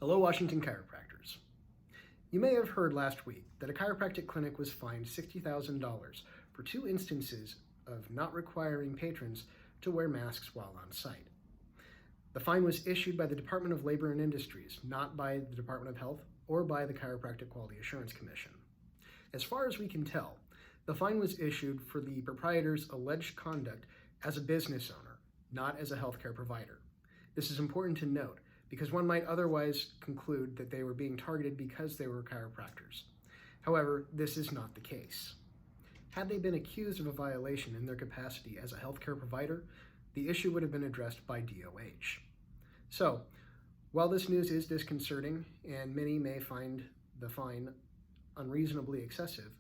Hello, Washington chiropractors. You may have heard last week that a chiropractic clinic was fined $60,000 for 2 instances of not requiring patrons to wear masks while on site. The fine was issued by the Department of Labor and Industries, not by the Department of Health or by the Chiropractic Quality Assurance Commission. As far as we can tell, the fine was issued for the proprietor's alleged conduct as a business owner, not as a healthcare provider. This is important to note because one might otherwise conclude that they were being targeted because they were chiropractors. However, this is not the case. Had they been accused of a violation in their capacity as a healthcare provider, the issue would have been addressed by DOH. So, while this news is disconcerting and many may find the fine unreasonably excessive,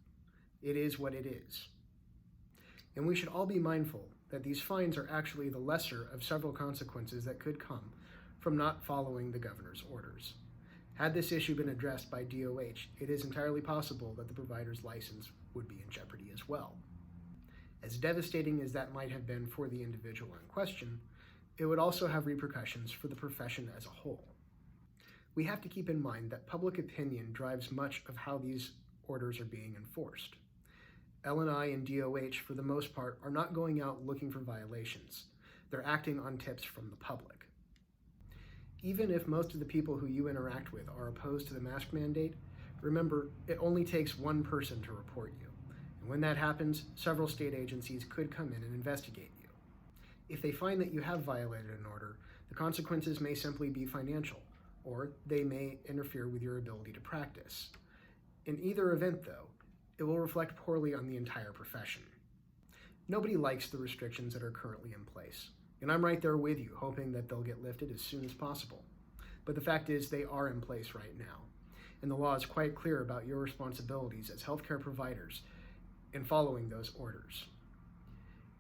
it is what it is. And we should all be mindful that these fines are actually the lesser of several consequences that could come from not following the governor's orders. Had this issue been addressed by DOH, it is entirely possible that the provider's license would be in jeopardy as well. As devastating as that might have been for the individual in question, it would also have repercussions for the profession as a whole. We have to keep in mind that public opinion drives much of how these orders are being enforced. L&I and DOH, for the most part, are not going out looking for violations. They're acting on tips from the public. Even if most of the people who you interact with are opposed to the mask mandate, remember, it only takes one person to report you. And when that happens, several state agencies could come in and investigate you. If they find that you have violated an order, the consequences may simply be financial, or they may interfere with your ability to practice. In either event, though, it will reflect poorly on the entire profession. Nobody likes the restrictions that are currently in place. And I'm right there with you, hoping that they'll get lifted as soon as possible. But the fact is, they are in place right now. And the law is quite clear about your responsibilities as healthcare providers in following those orders.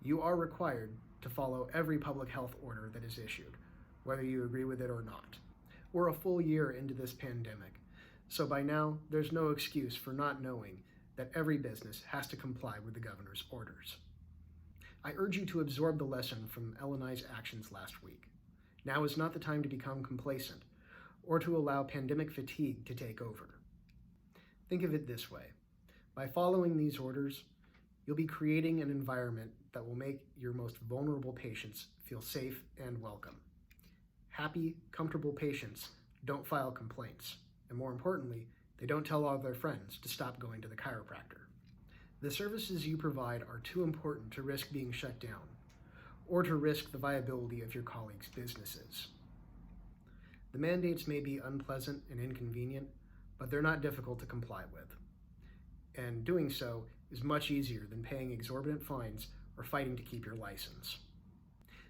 You are required to follow every public health order that is issued, whether you agree with it or not. We're a full year into this pandemic, so by now, there's no excuse for not knowing that every business has to comply with the governor's orders. I urge you to absorb the lesson from L&I's actions last week. Now is not the time to become complacent or to allow pandemic fatigue to take over. Think of it this way. By following these orders, you'll be creating an environment that will make your most vulnerable patients feel safe and welcome. Happy, comfortable patients don't file complaints, and more importantly, they don't tell all their friends to stop going to the chiropractor. The services you provide are too important to risk being shut down, or to risk the viability of your colleagues' businesses. The mandates may be unpleasant and inconvenient, but they're not difficult to comply with. And doing so is much easier than paying exorbitant fines or fighting to keep your license.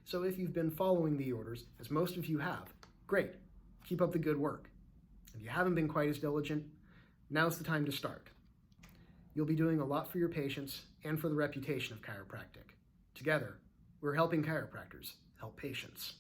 So if you've been following the orders, as most of you have, great, keep up the good work. If you haven't been quite as diligent, now's the time to start. You'll be doing a lot for your patients and for the reputation of chiropractic. Together, we're helping chiropractors help patients.